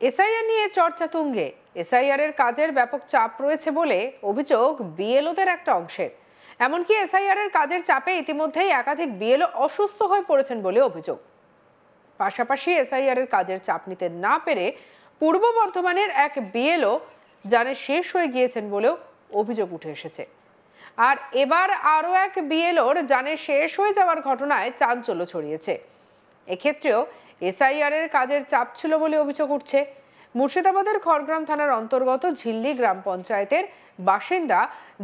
SIR নিয়ে চর্চা তুঙ্গে। এসআইআর এর কাজের ব্যাপক চাপ রয়েছে বলে অভিযোগ বিএলওদের একটা অংশের। এমনকি এসআইআর এর কাজের চাপে ইতিমধ্যেই একাধিক বিএলও অসুস্থ হয়ে পড়েছেন বলে অভিযোগ। পাশাপাশি এসআইআর এর কাজের চাপ নিতে না পেরে পূর্ব বর্ধমানের এক বিএলও জানে শেষ হয়ে গিয়েছেন বলেও অভিযোগ উঠে এসেছে। আর এবার আরও এক বিএলওর জানে শেষ হয়ে যাওয়ার ঘটনায় চাঞ্চল্য ছড়িয়েছে। এক্ষেত্রেও এসআইআর এর কাজের চাপ ছিল বলে অভিযোগ উঠছে। মুর্শিদাবাদের খড়গ্রাম থানার অন্তর্গত ঝিল্লি গ্রাম পঞ্চায়েতের বাসিন্দা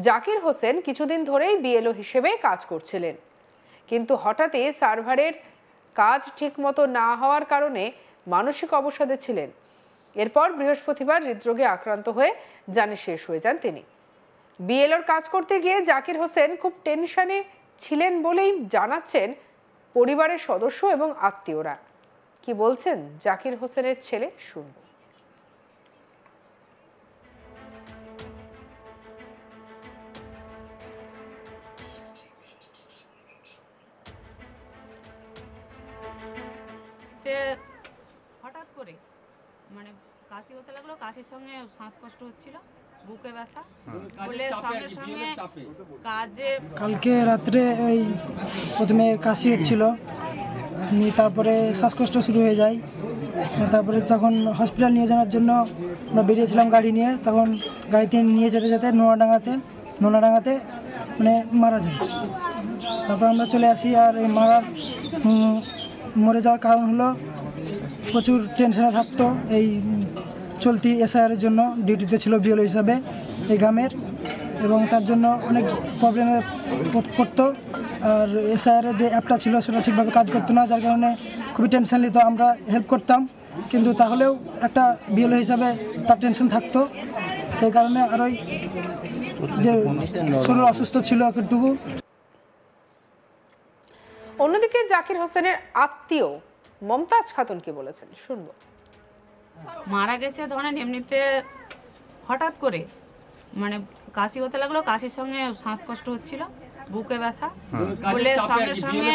জাকির হোসেন কিছুদিন ধরেই বিএলও হিসেবে কাজ করছিলেন, কিন্তু হঠাৎই সার্ভারের কাজ ঠিকমতো না হওয়ার কারণে মানসিক অবসাদে ছিলেন। এরপর বৃহস্পতিবার হৃদরোগে আক্রান্ত হয়ে জানে শেষ হয়ে যান তিনি। বিএলওর কাজ করতে গিয়ে জাকির হোসেন খুব টেনশনে ছিলেন বলেই জানাচ্ছেন পরিবারের সদস্য এবং আত্মীয়রা। কি বলছেন জাকির হোসেনের ছেলে, শুনব। হঠাৎ করে মানে কাশি হতে লাগলো, কাশির সঙ্গে শ্বাসকষ্ট হচ্ছিল, বুকে ব্যথা বলে সঙ্গে সঙ্গে কাজে কালকে রাত্রে ওই প্রথমে কাশি হচ্ছিল, তারপরে শ্বাসকষ্ট শুরু হয়ে যায়। তারপরে তখন হসপিটাল নিয়ে যাওয়ার জন্য আমরা বেরিয়েছিলাম গাড়ি নিয়ে। তখন গাড়িতে নিয়ে যেতে যেতে নোনাডাঙ্গাতে মানে মারা যায়। তারপর আমরা চলে আসি। আর এই মরে যাওয়ার কারণ হলো প্রচুর টেনশনে থাকতো। এই চলতি এসআইআরের জন্য ডিউটিতে ছিল বিএলও হিসাবে এই গ্রামের, এবং তার জন্য অনেক প্রবলেমে পড়তো। আর এসআইআরের যে অ্যাপটা ছিল সেটা ঠিকভাবে কাজ করতো না, যার কারণে খুবই টেনশন নিত। আমরা হেল্প করতাম, কিন্তু তাহলেও একটা বিএলও হিসাবে তার টেনশন থাকতো। সেই কারণে আর ওই যে শরীর অসুস্থ ছিল একটুকু। অন্যদিকে জাকির হোসেনের আত্মীয় মমতাজ খাতুন কি বলেছেন, শুনবো। মারা গেছে ধরেন এমনিতে হঠাৎ করে মানে কাশি হতে লাগলো, কাশির সঙ্গে শ্বাসকষ্ট হচ্ছিল, বুকে ব্যথা বলে সঙ্গে সঙ্গে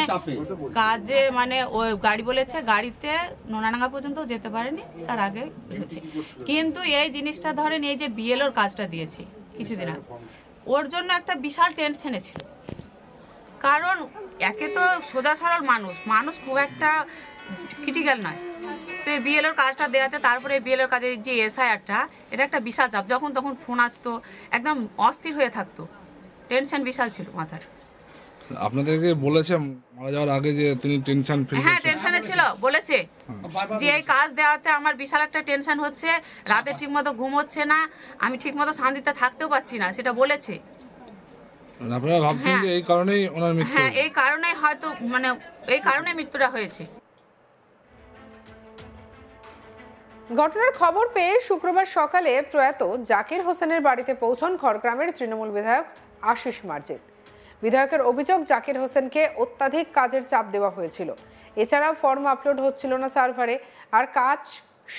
কাজে মানে ওই গাড়ি বলেছে, গাড়িতে নোনাডাঙ্গা পর্যন্ত যেতে পারেনি, তার আগে বেরোচ্ছে। কিন্তু এই জিনিসটা ধরেন এই যে বিএলওর কাজটা দিয়েছি কিছুদিন আগে, ওর জন্য একটা বিশাল টেনশনে ছিল। কারণ একে তো সোজা সরল মানুষ খুব একটা ক্রিটিক্যাল নয়, তো এই বিএলওর কাজটা দেওয়াতে তারপরে বিএলওর কাজে যে এসআইআরটা, এটা একটা বিশাল চাপ। যখন তখন ফোন আসতো, একদম অস্থির হয়ে থাকতো, টেনশন বিশাল ছিল মাথায়। আপনাদেরকে বলেছে মারা যাওয়ার আগে যে তিনি টেনশন ফিল করছেন? হ্যাঁ, টেনশনে ছিল, বলেছে যে এই কাজ দেওয়াতে আমার বিশাল একটা টেনশন হচ্ছে, রাতে ঠিকমতো ঘুম হচ্ছে না, আমি ঠিকমতো শান্তিতে থাকতেও পারছি না, সেটা বলেছে। আপনারা ভাবছেন যে এই কারণেই ওনার মৃত্যু? হ্যাঁ, এই কারণেই হয়তো মানে এই কারণে মৃত্যুটা হয়েছে। ঘটনার খবর পেয়ে শুক্রবার সকালে প্রয়াত জাকির হোসেনের বাড়িতে পৌঁছন খড়গ্রামের তৃণমূল বিধায়ক আশিস মার্জিত। বিধায়কের অভিযোগ, জাকির হোসেনকে অত্যাধিক কাজের চাপ দেওয়া হয়েছিল। এছাড়াও ফর্ম আপলোড হচ্ছিল না সার্ভারে, আর কাজ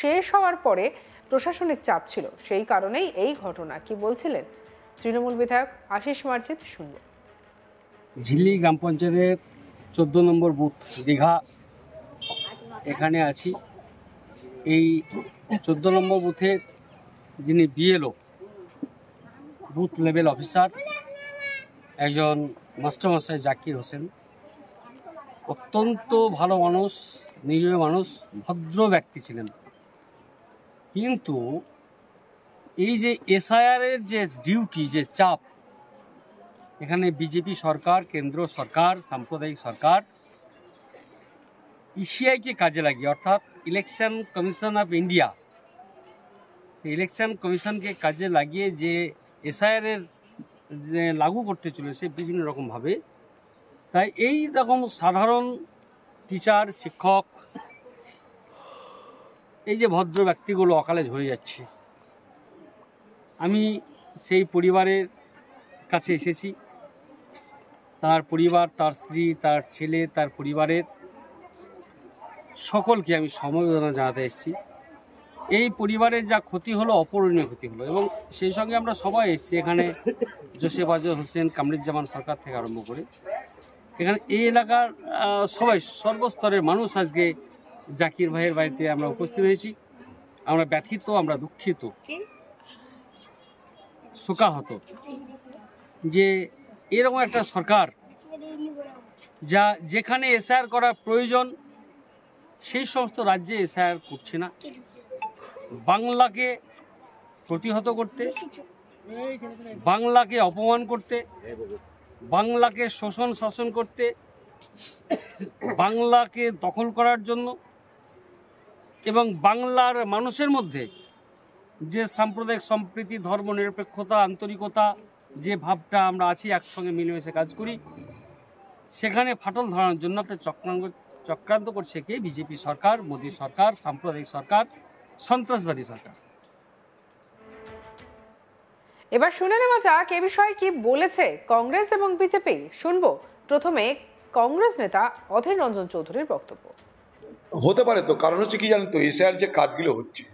শেষ হওয়ার পরে প্রশাসনিক চাপ ছিল। সেই কারণেই এই ঘটনা। কি বলছিলেন তৃণমূল বিধায়ক আশিস মার্জিত, শুনব। ঝিল্লি গ্রাম পঞ্চায়েতের 14 নম্বর বুথ দীঘা, এখানে আছি। এই 14 নম্বর বুথের যিনি বিএলও বুথ লেভেল অফিসার, একজন মাস্টারমশাই জাকির হোসেন, অত্যন্ত ভালো মানুষ, নিরীহ মানুষ, ভদ্র ব্যক্তি ছিলেন। কিন্তু এই যে এসআইআরের যে ডিউটি, যে চাপ, এখানে বিজেপি সরকার, কেন্দ্র সরকার, সাম্প্রদায়িক সরকার ইসিআইকে কাজে লাগিয়ে, অর্থাৎ election commission of India, election কমিশনকে কাজে লাগিয়ে যে এসআইআরের যে লাগু করতে চলেছে বিভিন্ন রকমভাবে, তাই এই রকম সাধারণ টিচার, শিক্ষক, এই যে ভদ্র ব্যক্তিগুলো অকালে ঝরে যাচ্ছে। আমি সেই পরিবারের কাছে এসেছি, তার পরিবার, তার স্ত্রী, তার ছেলে, তার পরিবারের সকলকে আমি সমবেদনা জানাতে এসেছি। এই পরিবারের যা ক্ষতি হলো, অপূরণীয় ক্ষতি হলো, এবং সেই সঙ্গে আমরা সবাই এসেছি এখানে, জোসেফ আজর হোসেন, কামরুজ্জামান সরকার থেকে আরম্ভ করে এখানে এই এলাকার সবাই, সর্বস্তরের মানুষ আজকে জাকির ভাইয়ের বাড়িতে আমরা উপস্থিত হয়েছি। আমরা ব্যথিত, আমরা দুঃখিত, শোকাহত যে এরকম একটা সরকার যেখানে এসআইআর করা প্রয়োজন সেই সমস্ত রাজ্যে এসআইআর করছে না। বাংলাকে প্রতিহত করতে, বাংলাকে অপমান করতে, বাংলাকে শোষণ শাসন করতে, বাংলাকে দখল করার জন্য এবং বাংলার মানুষের মধ্যে যে সাম্প্রদায়িক সম্প্রীতি, ধর্মনিরপেক্ষতা, আন্তরিকতা, যে ভাবটা আমরা আছি, একসঙ্গে মিলেমিশে কাজ করি, সেখানে ফাটল ধরানোর জন্য একটা চক্রান্ত করছে কে? বিজেপি সরকার, মোদী সরকার, সাম্প্রদায়িক সরকার, সন্ত্রাসবাদী সরকার। এবার শুনে নেওয়া যাক এ বিষয়ে কি বলেছে কংগ্রেস এবং বিজেপি। শুনবো প্রথমে কংগ্রেস নেতা অধীর রঞ্জন চৌধুরীর বক্তব্য। হতে পারে তো, কারণ হচ্ছে কি জানেন তো, এসআইআর যে কাজগুলো হচ্ছে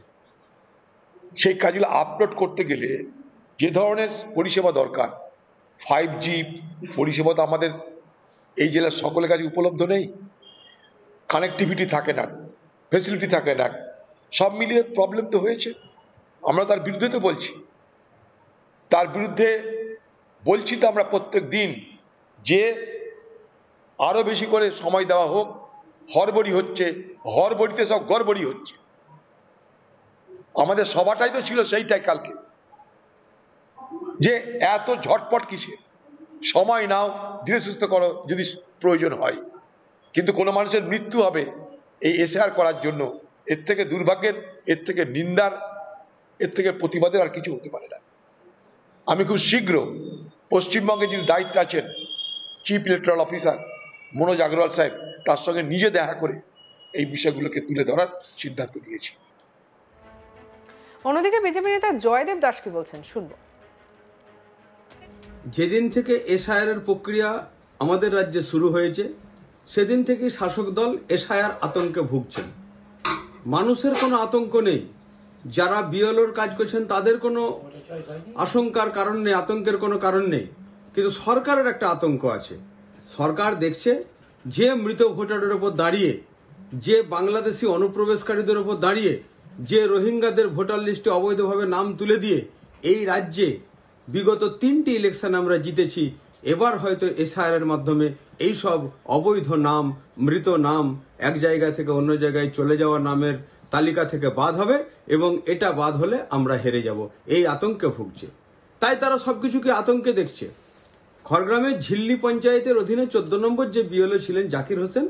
সেই কাজগুলো আপলোড করতে গেলে যে ধরনের পরিষেবা দরকার, 5G পরিষেবা তো আমাদের এই জেলার সকলের কাছে উপলব্ধ নেই, কানেক্টিভিটি থাকে না, ফেসিলিটি থাকে না, সব মিলিয়ে প্রবলেম তো হয়েছে। আমরা তার বিরুদ্ধে তো বলছি, তার বিরুদ্ধে বলছি তো আমরা প্রত্যেক দিন যে আরো বেশি করে সময় দেওয়া হোক। হরবড়ি হচ্ছে, হরবড়িতে সব গড়বড়ি হচ্ছে। আমাদের সবাটাই তো ছিল সেইটাই কালকে, যে এত ঝটপট কিসে, সময় নাও, ধীরে সুস্থ করো যদি প্রয়োজন হয়। কিন্তু কোনো মানুষের মৃত্যু হবে এই এসআইআর করার জন্য, এর থেকে দুর্ভাগ্যের, এর থেকে নিন্দার, এর থেকে প্রতিবাদের আর কিছু হতে পারে না। আমি খুব শীঘ্র পশ্চিমবঙ্গে যিনি দায়িত্বে আছেন, chief electoral officer Manoj Agarwal সাহেব, তার সঙ্গে নিজে দেখা করে এই বিষয়গুলোকে তুলে ধরার সিদ্ধান্ত নিয়েছি। অন্যদিকে বিজেপি নেতা জয়দেব দাস কি বলছেন শুনবো। যেদিন থেকে এসআইআর প্রক্রিয়া আমাদের রাজ্যে শুরু হয়েছে সেদিন থেকে শাসক দল এসআইআর আতঙ্কে ভুগছেন। মানুষের কোনো আতঙ্ক নেই, যারা বিএলওর কাজ করছেন তাদের কোনো আশঙ্কার কারণ নেই, আতঙ্কের কোনো কারণ নেই, কিন্তু সরকারের একটা আতঙ্ক আছে। সরকার দেখছে যে মৃত ভোটারের উপর দাঁড়িয়ে, যে বাংলাদেশি অনুপ্রবেশকারীদের উপর দাঁড়িয়ে, যে রোহিঙ্গাদের ভোটার লিস্টে অবৈধভাবে নাম তুলে দিয়ে এই রাজ্যে বিগত 3টি ইলেকশন আমরা জিতেছি, এবার হয়তো এসআইআর মাধ্যমে এই সব অবৈধ নাম, মৃত নাম এক জায়গা থেকে অন্য জায়গায় চলে যাওয়া নামের তালিকা থেকে বাদ হবে এবং এটা বাদ হলে আমরা হেরে যাব, এই আতঙ্কে ভুগছে। তাই তারা সবকিছুকে আতঙ্কে দেখছে। খড়গ্রামের ঝিল্লি পঞ্চায়েতের অধীনে 14 নম্বর যে বিএলও ছিলেন জাকির হোসেন,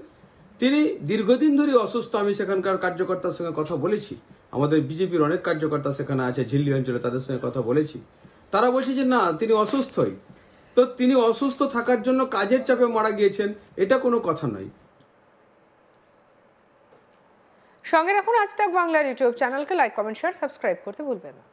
তিনি দীর্ঘদিন ধরে অসুস্থ। আমি সেখানকার কার্যকর্তার সঙ্গে কথা বলেছি, আমাদের বিজেপির অনেক কার্যকর্তা সেখানে আছে ঝিল্লি অঞ্চলে, তাদের সঙ্গে কথা বলেছি। তারা বলছে যে না, তিনি অসুস্থই, তো তিনি অসুস্থ থাকার জন্য কাজের চাপে মারা গিয়েছেন, এটা কোনো কথা নয়। সঙ্গে রাখুন আজ তাক বাংলার ইউটিউব চ্যানেলকে, লাইক, কমেন্ট, শেয়ার, সাবস্ক্রাইব করতে ভুলবেন না।